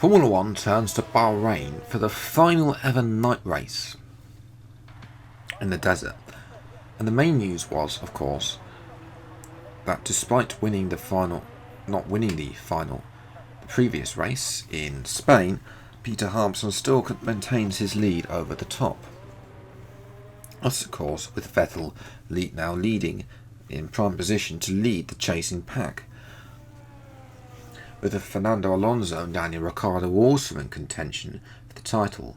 Formula One turns to Bahrain for the final ever night race in the desert. And the main news was, of course, that despite not winning the previous race in Spain, Peter Harmson still maintains his lead over the top. That's, of course, with Vettel now leading in prime position to lead the chasing pack, with Fernando Alonso and Daniel Ricciardo also in contention for the title.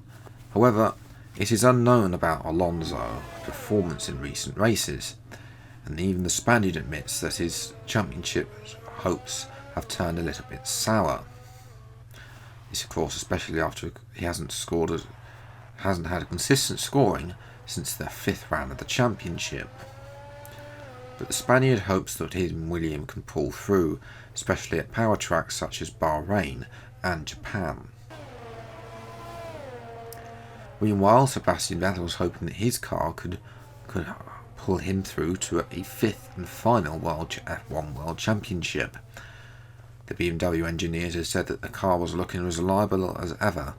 However, it is unknown about Alonso's performance in recent races, and even the Spaniard admits that his championship hopes have turned a little bit sour. This, of course, especially after he hasn't had a consistent scoring since the 5th round of the championship. But the Spaniard hopes that he and William can pull through, especially at power tracks such as Bahrain and Japan. Meanwhile, Sebastian Vettel was hoping that his car could pull him through to a 5th and final F1 World Championship. The BMW engineers had said that the car was looking as reliable as ever,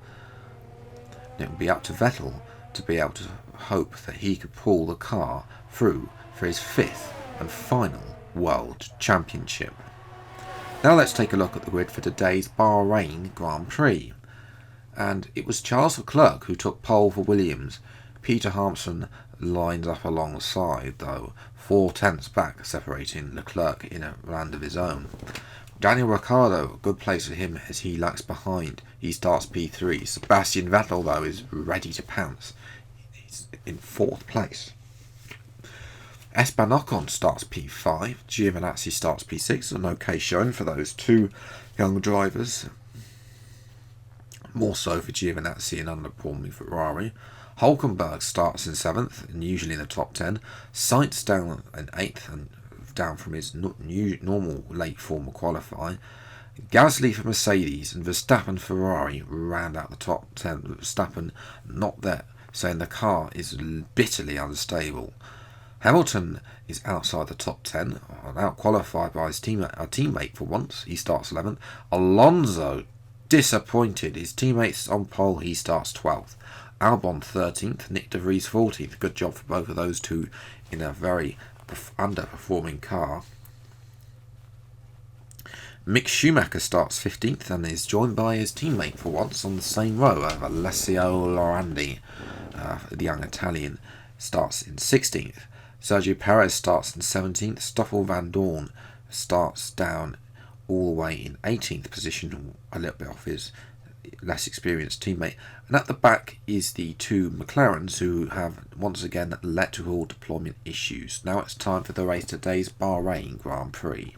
and it would be up to Vettel to be able to hope that he could pull the car through for his 5th and final World Championship. Now let's take a look at the grid for today's Bahrain Grand Prix. And it was Charles Leclerc who took pole for Williams. Peter Harmson lines up alongside, though, 4/10 back, separating Leclerc in a round of his own. Daniel Ricciardo, a good place for him as he lags behind. He starts P3. Sebastian Vettel, though, is ready to pounce. He's in 4th place. Esteban Ocon starts P5. Giovinazzi starts P6. An okay showing for those two young drivers. More so for Giovinazzi and underperforming Ferrari. Hulkenberg starts in 7th and usually in the top 10. Sainz down in 8th and down from his normal late form of qualifying. Gasly for Mercedes and Verstappen Ferrari round out the top 10. Verstappen not there, saying the car is bitterly unstable. Hamilton is outside the top 10, out qualified by his teammate for once. He starts 11th. Alonso disappointed. His teammates on pole. He starts 12th. Albon 13th. Nick De Vries 14th. Good job for both of those two in a very underperforming car. Mick Schumacher starts 15th and is joined by his teammate for once on the same row. Alessio Lorandi, the young Italian, starts in 16th. Sergio Perez starts in 17th. Stoffel Van Dorn starts down all the way in 18th position, a little bit off his less experienced teammate. And at the back is the two McLarens who have once again electrical deployment issues. Now it's time for the race, today's Bahrain Grand Prix.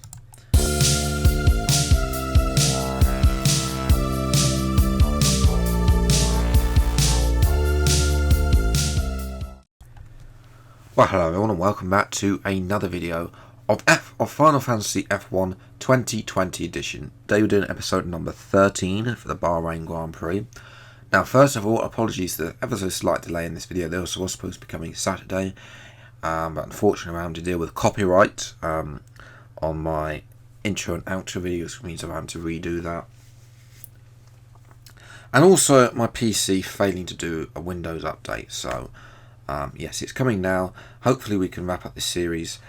Well, hello everyone and welcome back to another video of Final Fantasy F1 2020 edition. Today we're doing episode number 13 for the Bahrain Grand Prix. Now, first of all, apologies for the ever so slight delay in this video. This was supposed to be coming Saturday, but unfortunately I'm having to deal with copyright on my intro and outro videos, which means I'm having to redo that. And also my PC failing to do a Windows update, so yes, it's coming now. Hopefully we can wrap up this series.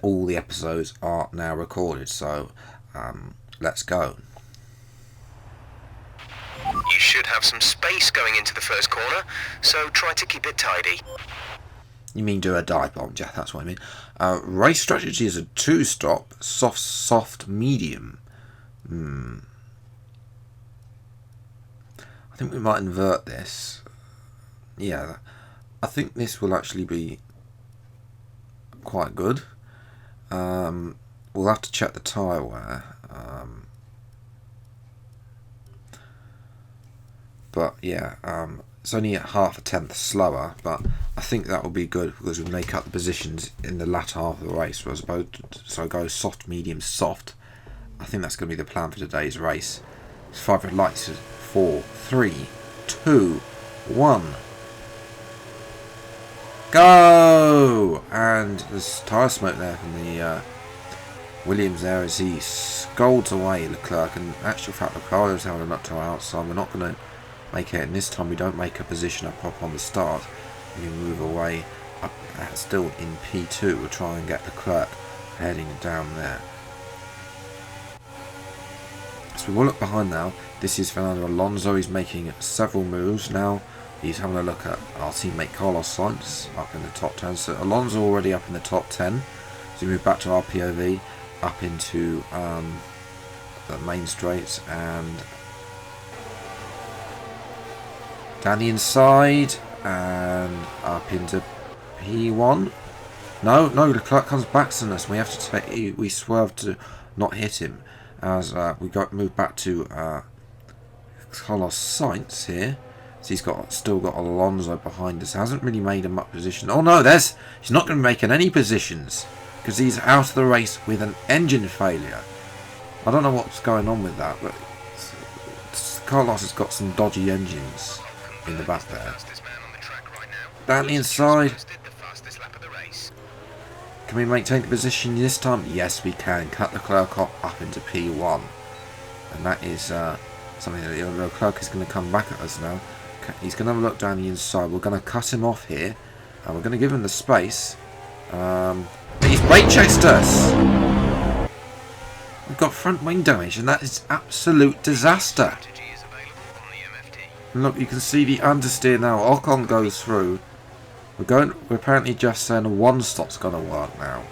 All the episodes are now recorded, so let's go. You should have some space going into the first corner, so try to keep it tidy. You mean do a dive bomb, Jeff? That's what I mean. Race strategy is a 2-stop, soft, medium. I think we might invert this. Yeah, I think this will actually be quite good. We'll have to check the tyre wear. But yeah, it's only at half a tenth slower, but I think that will be good because we'll make up the positions in the latter half of the race. So go soft, medium, soft. I think that's going to be the plan for today's race. It's 5 red lights. 4, 3, 2, 1. Go! And there's tyre smoke there from the Williams there as he scolds away Leclerc, and in actual fact Ricciardo's held him up to our outside. We're not going to make it, and this time we don't make a position up on the start. We move away up, still in P2. We'll try and get Leclerc heading down there. So we will look behind now. This is Fernando Alonso. He's making several moves now. He's having a look at our teammate Carlos Sainz up in the top 10. So Alonso already up in the top 10. So we move back to our POV, up into the main straights, and down the inside and up into P1. No, Leclerc comes back to us. We have to take. We swerve to not hit him as we move back to Carlos Sainz here. So he's still got Alonso behind us. Hasn't really made a much position. Oh no, he's not going to be making any positions because he's out of the race with an engine failure. I don't know what's going on with that, but Carlos has got some dodgy engines in the back there. Down the inside. Can we maintain the position this time? Yes, we can. Cut Leclerc off up into P1. And that is something that Leclerc is going to come back at us now. He's going to have a look down the inside. We're going to cut him off here. And we're going to give him the space. He's brake chased us. We've got front wing damage, and that is absolute disaster. And look, you can see the understeer now. Ocon goes through. We're apparently just saying a one stop's going to work now.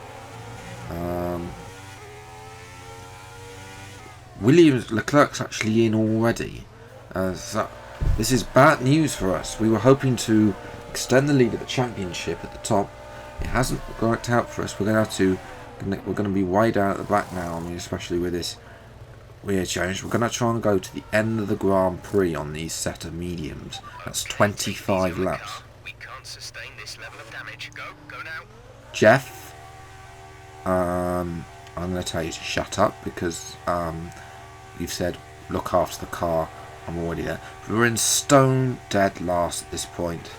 Leclerc's actually in already. So this is bad news for us. We were hoping to extend the lead at the championship at the top. It hasn't worked out for us. We're going to be way down at the back now. I mean, especially with this weird change. We're going to try and go to the end of the Grand Prix on these set of mediums. That's 25 laps. Sustain this level of damage. Go now. Jeff, I'm going to tell you to shut up because you've said look after the car. I'm already there. We're in stone dead last at this point.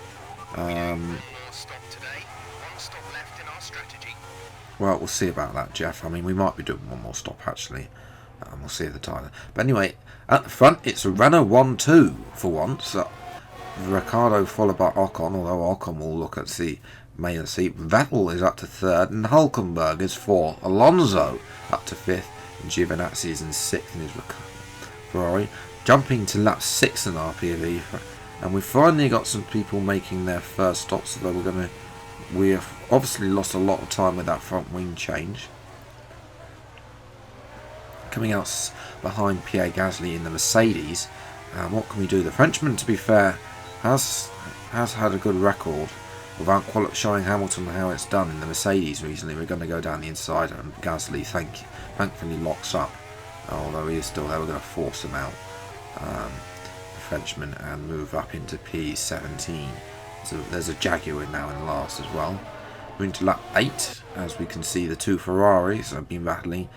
Well, we'll see about that, Jeff. I mean, we might be doing one more stop actually. We'll see at the time. But anyway, at the front, it's a Renault 1-2 for once. Ricciardo followed by Ocon, although Ocon will look at the main seat. Vettel is up to 3rd, and Hülkenberg is 4th. Alonso up to 5th, and Giovinazzi is in 6th in his Ferrari. Jumping to lap 6 in our POV, and we've finally got some people making their first stops, although we have obviously lost a lot of time with that front wing change. Coming out behind Pierre Gasly in the Mercedes, what can we do? The Frenchman, to be fair, has had a good record without showing Hamilton how it's done in the Mercedes recently. We're going to go down the inside, and Gasly thankfully locks up, although he is still there. We're going to force him out, the Frenchman, and move up into P17. So there's a Jaguar now in last as well. Moving to lap 8, as we can see the two Ferraris have been battling.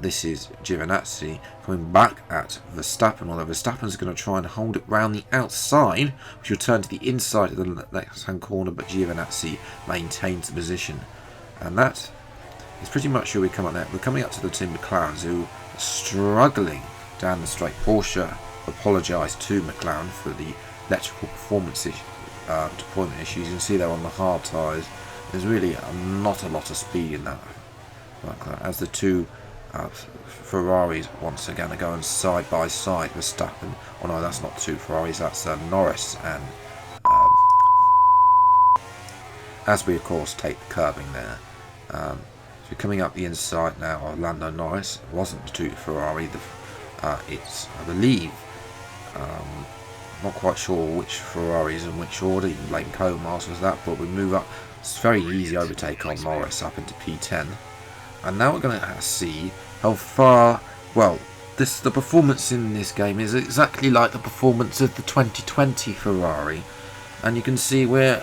This is Giovinazzi coming back at Verstappen, although Verstappen's going to try and hold it round the outside, which will turn to the inside of the left hand corner, but Giovinazzi maintains the position. And that is pretty much where we come up there. We're coming up to the Team McLarens, who are struggling down the straight. Porsche apologised to McLaren for the electrical performance deployment issues. You can see they're on the hard tyres. There's really not a lot of speed in that, as the two Ferraris once again are going side by side. Verstappen, oh no, that's not two Ferraris, that's Norris, and as we of course take the curbing there. So we're coming up the inside now of Lando Norris. It wasn't the two Ferrari, it's, I believe, not quite sure which Ferraris in which order. You can blame Codemasters for that, but we move up. It's a very easy overtake on Norris up into P10. And now we're going to see how far, well, the performance in this game is exactly like the performance of the 2020 Ferrari. And you can see we're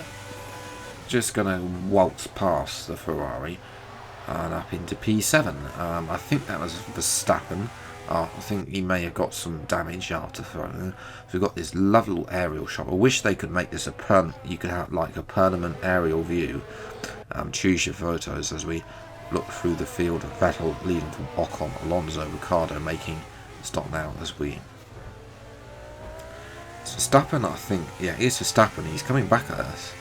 just going to waltz past the Ferrari and up into P7. I think that was Verstappen. I think he may have got some damage after throwing. So we've got this lovely aerial shot. I wish they could make this you could have like a permanent aerial view. Choose your photos as we look through the field. Vettel leading from Ocon, Alonso, Ricciardo making a stop now as we. It's Verstappen, I think. Yeah, it is Verstappen. He's coming back at us.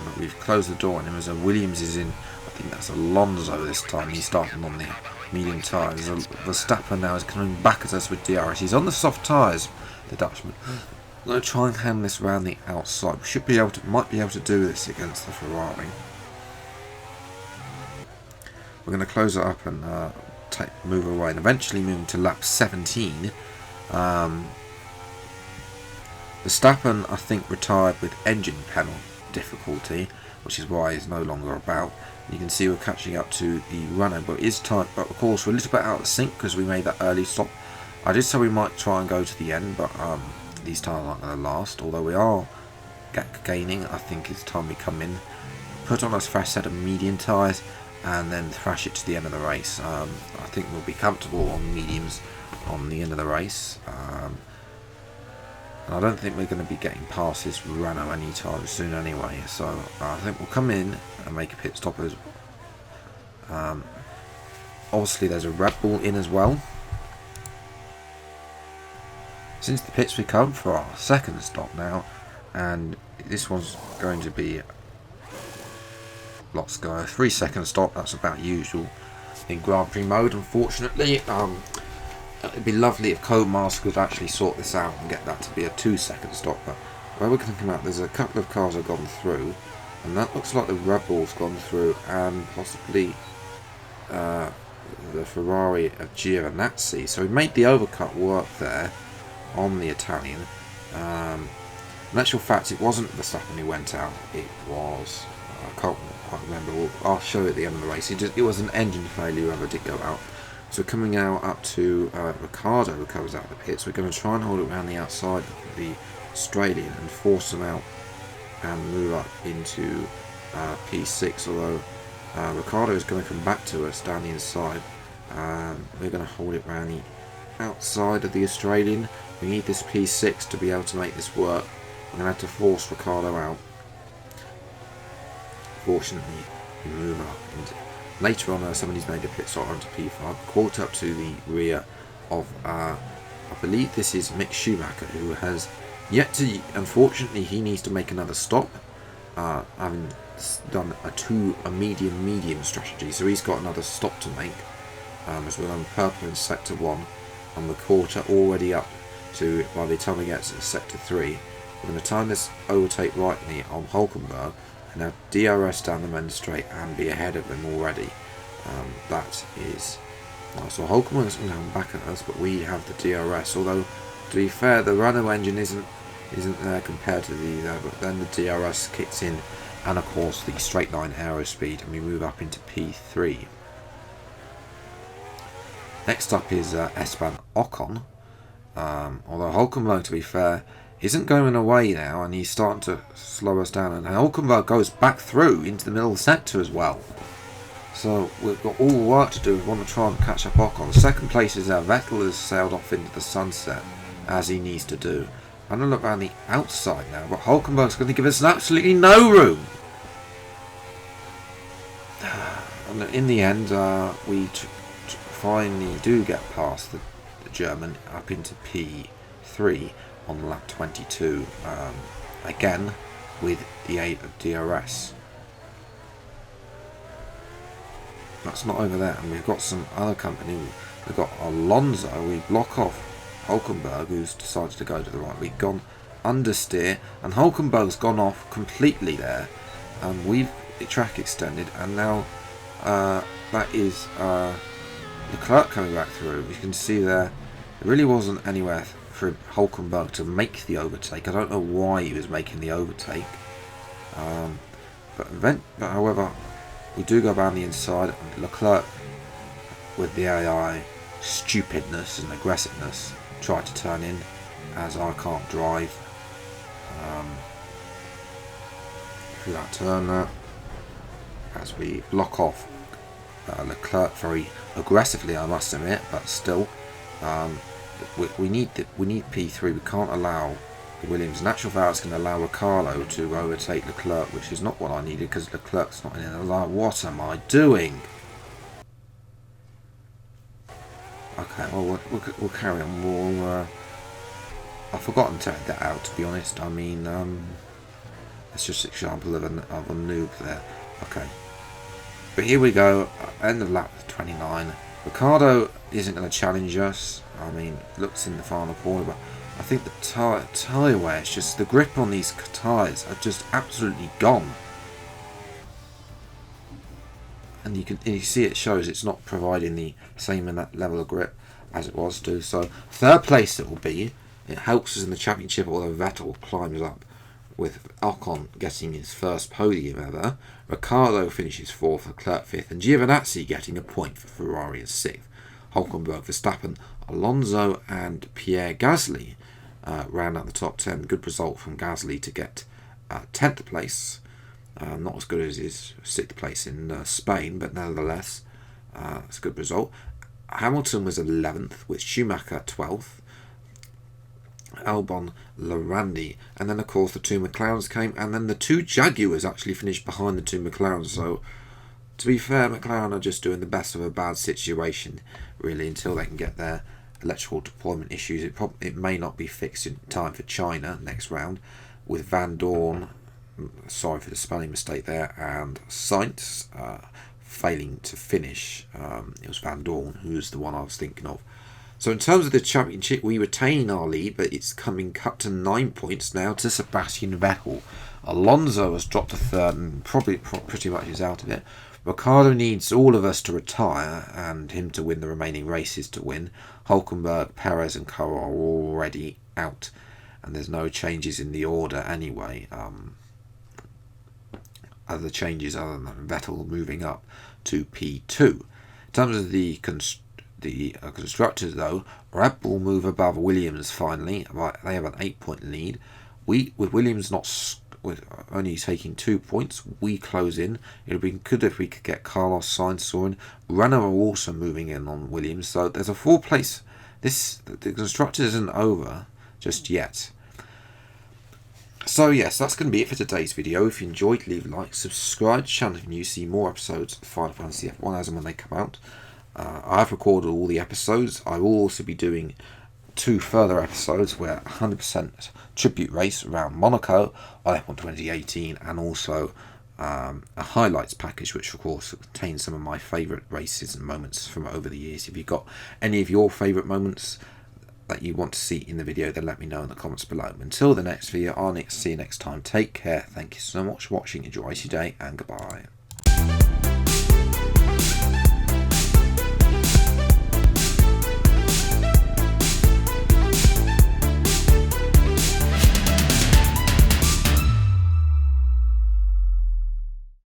But we've closed the door on him as Williams is in. I think that's Alonso this time. He's starting on the medium tyres. Verstappen now is coming back at us with DRS. He's on the soft tyres, the Dutchman. I'm going to try and hand this around the outside. We should be able to, might be able to do this against the Ferrari. We're going to close it up and move away, and eventually moving to lap 17. Verstappen, I think, retired with engine panel difficulty, which is why he's no longer about. You can see we're catching up to the runner, but it is tight. But of course, we're a little bit out of sync because we made that early stop. I did say we might try and go to the end, but these tyres aren't going to last. Although we are gaining, I think it's time we come in, put on a fresh set of medium tyres, and then thrash it to the end of the race. I think we'll be comfortable on mediums on the end of the race. And I don't think we're going to be getting past this Renault anytime soon anyway. So I think we'll come in and make a pit stop. Obviously there's a Red Bull in as well. Since the pits we come for our second stop now, and this one's going to be lots go. 3-second stop, that's about usual in Grand Prix mode, unfortunately. It'd be lovely if Codemaster could actually sort this out and get that to be a 2-second stop, but where we're going to come out, there's a couple of cars have gone through, and that looks like the Red Bull's gone through, and possibly the Ferrari of Giovinazzi. So we made the overcut work there on the Italian. In actual fact, it wasn't Verstappen who went out, it was, I can't quite remember, I'll show you at the end of the race. It was an engine failure whoever did go out. So coming out up to Ricciardo, who comes out of the pits. We're going to try and hold it around the outside of the Australian and force them out and move up into P6, although Ricciardo is going to come back to us down the inside. We're going to hold it around the outside of the Australian. We need this P6 to be able to make this work. I'm going to have to force Ricciardo out. Fortunately, we move up into. Later on, somebody's made a pit stop onto P5, caught up to the rear of, I believe this is Mick Schumacher, who has yet to, unfortunately, he needs to make another stop, having done a medium strategy, so he's got another stop to make, as we're on purple in sector 1, and the quarter already up to, by the time we get to sector 3, we're going to time this overtake rightly on Hulkenberg, and have DRS down the men's straight and be ahead of him already. That is so Hulkenberg's going to come back at us, but we have the DRS. Although, to be fair, the Renault engine isn't there compared to the but then the DRS kicks in, and of course the straight line aerospeed, and we move up into P3. Next up is Esteban Ocon. Although Hulkenberg, to be fair, isn't going away now, and he's starting to slow us down, and Hulkenberg goes back through into the middle sector as well. So we've got all the work to do. We want to try and catch up Ocon. Second place is Vettel has sailed off into the sunset, as he needs to do. I'm going to look around the outside now, but Hulkenberg's going to give us absolutely no room. And in the end, we finally do get past the German up into P3 on lap 22, again with the aid of DRS. That's not over there, and we've got some other company. We've got Alonso. We block off Hulkenberg, who's decided to go to the right. We've gone understeer, and Hulkenberg's gone off completely there, and we've the track extended, and now that is Leclerc coming back through. You can see there really wasn't anywhere for Hulkenberg to make the overtake. I don't know why he was making the overtake, but however, we do go around the inside, and Leclerc, with the AI stupidness and aggressiveness, tried to turn in, as I can't drive through that turn there, as we block off Leclerc very aggressively, I must admit, but still. We need P3. We can't allow the Williams. In actual fact, it's going to allow Ricciardo to overtake Leclerc, which is not what I needed because Leclerc's not in it. Like, what am I doing? Okay, well, we'll carry on. I've forgotten to add that out, to be honest. I mean, it's just an example of a noob there. Okay. But here we go, end of lap 29. Ricardo isn't going to challenge us. I mean, looks in the final corner, but I think the tyre wear, it's just the grip on these tyres are just absolutely gone. And you see it shows it's not providing the same level of grip as it was to. So third place it will be. It helps us in the championship, although Vettel climbs up, with Ocon getting his first podium ever. Ricciardo finishes 4th, Leclerc 5th, and Giovinazzi getting a point for Ferrari as 6th. Hulkenberg, Verstappen, Alonso and Pierre Gasly round out the top 10. Good result from Gasly to get 10th place. Not as good as his 6th place in Spain, but nevertheless, it's a good result. Hamilton was 11th, with Schumacher 12th. Albon, Lorandi, and then of course the two McLarens came, and then the two Jaguars actually finished behind the two McLarens. So to be fair, McLaren are just doing the best of a bad situation really until they can get their electrical deployment issues. It may not be fixed in time for China next round, with Van Dorn, sorry for the spelling mistake there, and Sainz failing to finish. It was Van Dorn who was the one I was thinking of. So in terms of the championship, we retain our lead, but it's coming cut to 9 points now to Sebastian Vettel. Alonso has dropped to 3rd and probably pretty much is out of it. Ricciardo needs all of us to retire and him to win the remaining races to win. Hulkenberg, Perez and Co are already out, and there's no changes in the order anyway. Other changes other than Vettel moving up to P2. In terms of the constructors, though, Red Bull move above Williams finally. Right, they have an 8-point lead. With Williams with only taking 2 points, we close in. It would be good if we could get Carlos Sainz soaring. Renault are also moving in on Williams, so there's a 4-place. The constructors isn't over just yet. So yes, that's going to be it for today's video. If you enjoyed, leave a like, subscribe to the channel if you see more episodes of Final Fantasy F1 as and when they come out. I've recorded all the episodes. I will also be doing 2 further episodes where 100% tribute race around Monaco on F1 2018, and also a highlights package which of course contains some of my favourite races and moments from over the years. If you've got any of your favourite moments that you want to see in the video, then let me know in the comments below. Until the next video, I'll see you next time. Take care. Thank you so much for watching. Enjoy your day and goodbye.